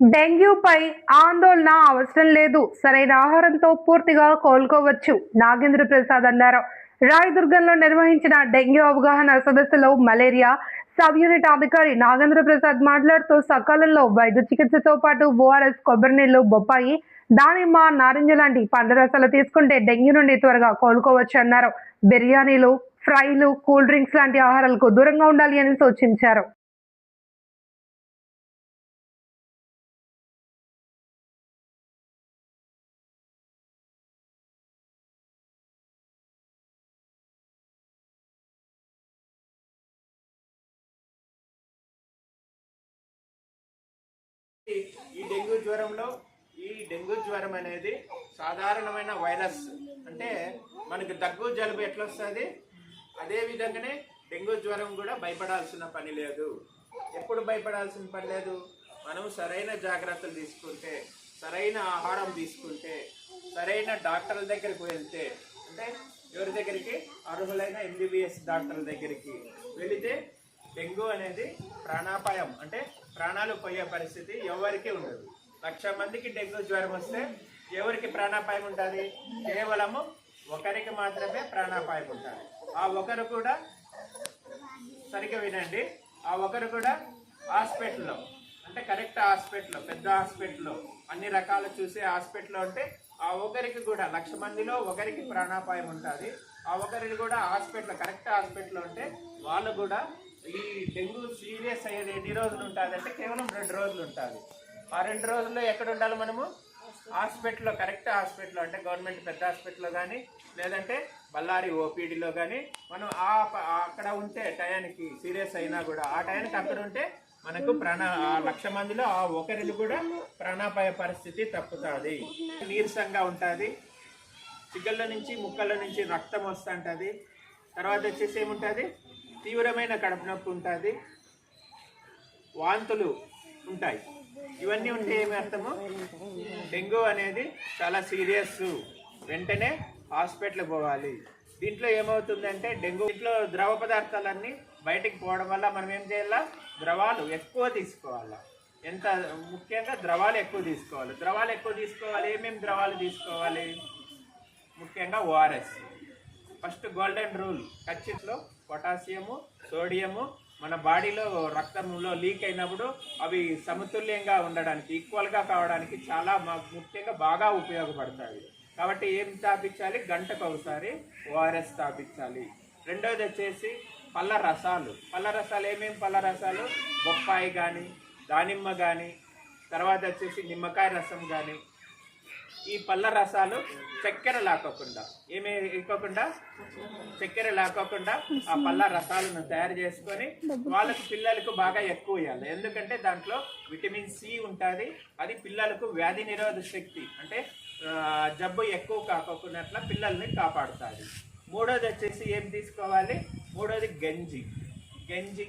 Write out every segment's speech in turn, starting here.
డెంగ్యూపై ఆందోళన అవసరం లేదు, సరైన ఆహారంతో పూర్తిగా కోలుకోవచ్చు. నాగేంద్ర ప్రసాద్ అన్నారు. రాయదుర్గంలో నిర్వహించిన డెంగ్యూ అవగాహన సదస్సులో మలేరియా సబ్ యూనిట్ అధికారి నాగేంద్ర ప్రసాద్ మాట్లాడుతూ సకాలంలో వైద్య చికిత్సతో పాటు ఓఆర్ఎస్, కొబ్బరి నీళ్లు, బొప్పాయి, దానిమ్మ, నారింజ లాంటి పండ్ల రసాలు తీసుకుంటే డెంగ్యూ నుండి త్వరగా కోలుకోవచ్చు అన్నారు. బిర్యానీలు, ఫ్రైలు, కూల్ డ్రింక్స్ లాంటి ఆహారాలకు దూరంగా ఉండాలి అని సూచించారు. ఈ డెంగ్యూ జ్వరం అనేది సాధారణమైన వైరస్. అంటే మనకి దగ్గు జలుబు ఎట్లా వస్తుంది, అదే విధంగానే డెంగ్యూ జ్వరం కూడా భయపడాల్సిన పని లేదు. ఎప్పుడు భయపడాల్సిన పని లేదు? మనం సరైన జాగ్రత్తలు తీసుకుంటే, సరైన ఆహారం తీసుకుంటే, సరైన డాక్టర్ల దగ్గరికి వెళ్తే, అంటే ఎవరి దగ్గరికి? అర్హులైన MBBS డాక్టర్ల దగ్గరికి వెళితే డెంగ్యూ అనేది ప్రాణాపాయం, అంటే ప్రాణాలు పోయే పరిస్థితి ఎవరికి ఉండదు. 1,00,000 మందికి డెంగ్యూ జ్వరం వస్తే ఎవరికి ప్రాణాపాయం ఉంటుంది? కేవలము ఒకరికి మాత్రమే ప్రాణాపాయం ఉంటుంది. ఆ ఒకరు కూడా, సరిగ్గా వినండి, ఆ ఒకరు కూడా హాస్పిటల్లో, అంటే కరెక్ట్ హాస్పిటల్లో, పెద్ద హాస్పిటల్లో, అన్ని రకాలు చూసే హాస్పిటల్లో ఉంటే ఆ ఒకరికి కూడా 1,00,000 మందిలో ఒకరికి ప్రాణాపాయం ఉంటుంది. ఆ ఒకరికి కూడా హాస్పిటల్, కరెక్ట్ హాస్పిటల్లో ఉంటే వాళ్ళు కూడా ఈ డెంగ్యూ సీరియస్ అయ్యేది ఎన్ని రోజులు ఉంటుంది అంటే కేవలం 2 రోజులు ఉంటుంది. ఆ 2 రోజుల్లో ఎక్కడ ఉండాలి మనము? హాస్పిటల్లో, కరెక్ట్ హాస్పిటల్లో, అంటే గవర్నమెంట్ పెద్ద హాస్పిటల్లో కానీ, లేదంటే బళ్ళారి OPDలో కానీ మనం అక్కడ ఉంటే టయానికి సీరియస్ అయినా కూడా ఆ టయానికి అక్కడ ఉంటే మనకు 1,00,000 మందిలో ఆ ఒకరిని కూడా ప్రాణాపాయ పరిస్థితి తప్పుతుంది. నీరసంగా ఉంటుంది, చిగ్గళ్ళ నుంచి ముక్కల నుంచి రక్తం వస్తుంటుంది. తర్వాత వచ్చేసి ఏముంటుంది? తీవ్రమైన కడుపు నొప్పి ఉంటుంది, వాంతులు ఉంటాయి. ఇవన్నీ ఉంటే ఏమి అర్థము? డెంగ్యూ అనేది చాలా సీరియస్, వెంటనే హాస్పిటల్కి పోవాలి. దీంట్లో ఏమవుతుందంటే దీంట్లో ద్రవ పదార్థాలన్నీ బయటికి పోవడం వల్ల మనం ఏం చేయాలా? ద్రవాలు ఎక్కువ తీసుకోవాలా. ఎంత ముఖ్యంగా ద్రవాలు ఎక్కువ తీసుకోవాలి. ద్రవాలు ఎక్కువ తీసుకోవాలి. ఏమేమి ద్రవాలు తీసుకోవాలి? ముఖ్యంగా ORS. ఫస్ట్ గోల్డెన్ రూల్, ఖచ్చితంగా పొటాషియము, సోడియము మన బాడీలో రక్తంలో లీక్ అయినప్పుడు అవి సమతుల్యంగా ఉండడానికి, ఈక్వల్గా కావడానికి చాలా ముఖ్యంగా బాగా ఉపయోగపడతాయి. కాబట్టి ఏం తాపించాలి? గంటకు ఒకసారి ORS తాపించాలి. రెండోది వచ్చేసి పళ్ళ రసాలు. పళ్ళ రసాలు ఏమేమి పళ్ళ రసాలు? బొప్పాయి కానీ, దానిమ్మ కానీ, తర్వాత వచ్చేసి నిమ్మకాయ రసం కానీ. ఈ పళ్ళ రసాలు చక్కెర లాకోకుండా, ఏమి ఇవ్వకుండా, చక్కెర లాకోకుండా ఆ పళ్ళ రసాలను తయారు చేసుకొని వాళ్ళకు, పిల్లలకు బాగా ఎక్కువ ఇవ్వాలి. ఎందుకంటే దాంట్లో విటమిన్ C ఉంటుంది. అది పిల్లలకు వ్యాధి నిరోధక శక్తి, అంటే జబ్బు ఎక్కువ కాకోకున్నట్ల పిల్లల్ని కాపాడుతుంది. మూడోది వచ్చేసి ఏం తీసుకోవాలి? మూడోది గంజి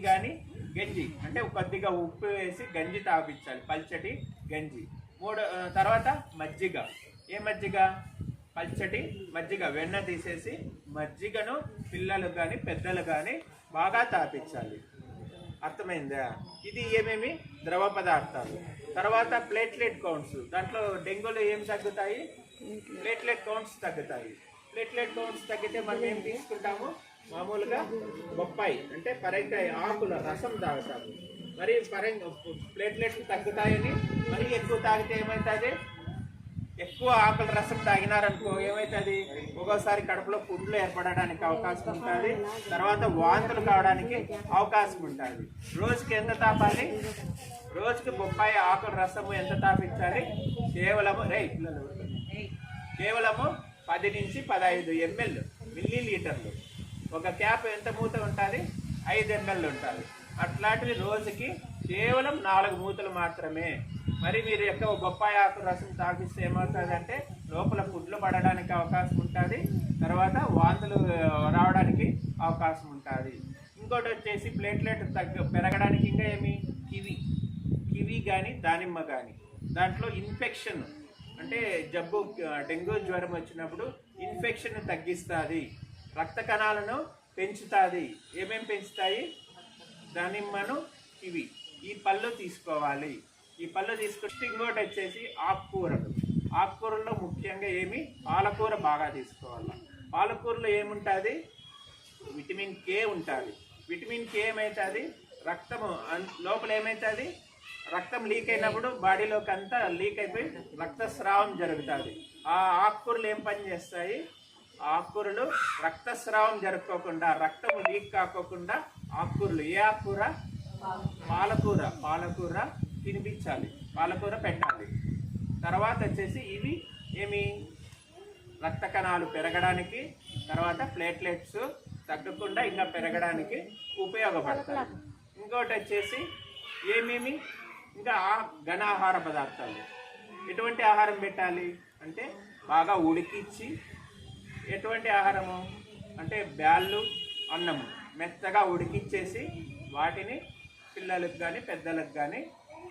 కానీ, గంజి అంటే కొద్దిగా ఉప్పు వేసి గంజి తాపించాలి, పల్చటి గంజి. తర్వాత మజ్జిగ. ఏ మజ్జిగ? పల్చటి మజ్జిగ, వెన్న తీసేసి మజ్జిగను పిల్లలు కానీ పెద్దలు కానీ బాగా తాపించాలి. అర్థమైందా? ఇది ఏమేమి? ద్రవ పదార్థాలు. తర్వాత ప్లేట్లెట్ కౌంట్స్. దాంట్లో డెంగ్యూలో ఏం తగ్గుతాయి? ప్లేట్లెట్ కౌంట్స్ తగ్గుతాయి. ప్లేట్లెట్ కౌంట్స్ తగ్గితే మనం ఏం తీసుకుంటాము? మామూలుగా బొప్పాయి, అంటే పరంకాయ ఆకుల రసం తాగుతాము. మరి ప్లేట్లెట్లు తగ్గుతాయని మరి ఎక్కువ తాగితే ఏమవుతుంది? ఎక్కువ ఆకుల రసం తాగినారనుకో ఏమవుతుంది? ఒక్కోసారి కడుపులో పుండ్లు ఏర్పడడానికి అవకాశం ఉంటుంది. తర్వాత వాంతులు కావడానికి అవకాశం ఉంటుంది. రోజుకి ఎంత తాపాలి? రోజుకి బొప్పాయి ఆకుల రసము ఎంత తాపించాలి? కేవలము కేవలము 10 నుంచి 15 ml మిల్లీలీటర్లు. ఒక క్యాప్ ఎంత మూత ఉంటుంది? 5 ml ఉంటుంది. అట్లాంటివి రోజుకి కేవలం 4 మూతలు మాత్రమే. మరి మీరు ఎక్కువ బొప్పాయి ఆకు రసం తాగిస్తే ఏమవుతుందంటే లోపల పుడ్లు పడడానికి అవకాశం ఉంటుంది. తర్వాత వాంతులు రావడానికి అవకాశం ఉంటుంది. ఇంకోటి వచ్చేసి ప్లేట్లెట్ పెరగడానికి ఇంకా ఏమి? కివి కానీ, దానిమ్మ కానీ. దాంట్లో ఇన్ఫెక్షన్, అంటే జబ్బు, డెంగ్యూ జ్వరం వచ్చినప్పుడు ఇన్ఫెక్షన్ తగ్గిస్తుంది, రక్త కణాలను పెంచుతుంది. ఏమేమి పెంచుతాయి? దానిమ్మను, కివి, ఈ పళ్ళు తీసుకోవాలి. ఈ పళ్ళు తీసుకుంటే ఇంకోటి వచ్చేసి ఆకుకూరలు. ఆకుకూరల్లో ముఖ్యంగా పాలకూర బాగా తీసుకోవాలి. పాలకూరలో ఏముంటుంది? విటమిన్ కే ఉంటుంది. విటమిన్ కే ఏమవుతుంది? రక్తము లోపల ఏమవుతుంది? రక్తం లీక్ అయినప్పుడు బాడీలోకి అంతా లీక్ అయిపోయి రక్తస్రావం జరుగుతుంది. ఆ ఆకుకూరలు ఏం పని చేస్తాయి? ఆకుకూరలు రక్తస్రావం జరుపుకోకుండా, రక్తం లీక్ కాకోకుండా ఆకుకూరలు. ఏ ఆకుకూర? పాలకూర తినిపించాలి, పాలకూర పెట్టాలి. తర్వాత వచ్చేసి ఇవి రక్త కణాలు పెరగడానికి, తర్వాత ప్లేట్లెట్స్ తగ్గకుండా ఇంకా పెరగడానికి ఉపయోగపడతాయి. ఇంకోటి వచ్చేసి ఇంకా ఘనాహార పదార్థాలు. ఎటువంటి ఆహారం పెట్టాలి అంటే బాగా ఉడికించి, ఎటువంటి ఆహారము అంటే బ్యాళ్ళు, అన్నము మెత్తగా ఉడికిచ్చేసి వాటిని పిల్లలకు కానీ పెద్దలకు కానీ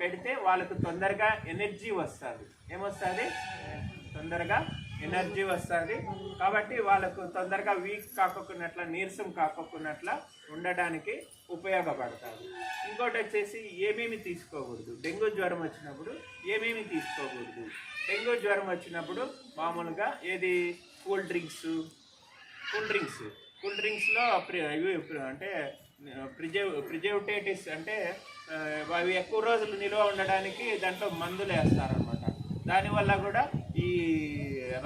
పెడితే వాళ్ళకు తొందరగా ఎనర్జీ వస్తుంది. ఏమొస్తుంది? తొందరగా ఎనర్జీ వస్తుంది. కాబట్టి వాళ్ళకు తొందరగా వీక్ కాకోకున్నట్ల, నీరసం కాకోకున్నట్ల ఉండడానికి ఉపయోగపడతారు. ఇంకోటి వచ్చేసి ఏమేమి తీసుకోకూడదు? డెంగ్యూ జ్వరం వచ్చినప్పుడు ఏమేమి తీసుకోకూడదు? డెంగ్యూ జ్వరం వచ్చినప్పుడు మామూలుగా కూల్ డ్రింక్స్లో అంటే ప్రిజర్వేటివ్స్ అంటే అవి ఎక్కువ రోజులు నిల్వ ఉండడానికి దాంట్లో మందులు వేస్తారనమాట. దానివల్ల కూడా ఈ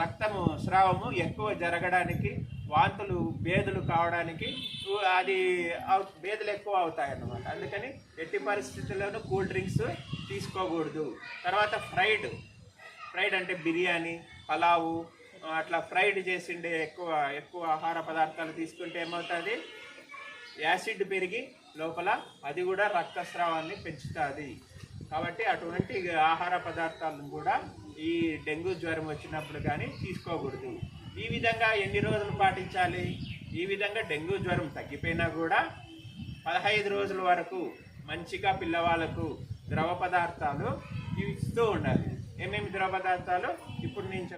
రక్తము స్రావము ఎక్కువ జరగడానికి, వాంతులు బేదులు కావడానికి బేదులు ఎక్కువ అవుతాయి అన్నమాట. అందుకని ఎట్టి పరిస్థితుల్లోనూ కూల్ డ్రింక్స్ తీసుకోకూడదు. తర్వాత ఫ్రైడ్ అంటే బిర్యానీ, పలావు అట్లా ఫ్రైడ్ చేసిండే ఎక్కువ ఆహార పదార్థాలు తీసుకుంటే ఏమవుతుంది? యాసిడ్ పెరిగి లోపల అది కూడా రక్తస్రావాన్ని పెంచుతుంది. కాబట్టి అటువంటి ఆహార పదార్థాలను కూడా ఈ డెంగ్యూ జ్వరం వచ్చినప్పుడు కానీ తీసుకోకూడదు. ఈ విధంగా ఎన్ని రోజులు పాటించాలి? ఈ విధంగా డెంగ్యూ జ్వరం తగ్గిపోయినా కూడా 15 రోజుల వరకు మంచిగా పిల్లవాళ్ళకు ద్రవ పదార్థాలు ఇస్తూ ఉండాలి. ఏమేమి ద్రవ పదార్థాలు ఇప్పుడు నేను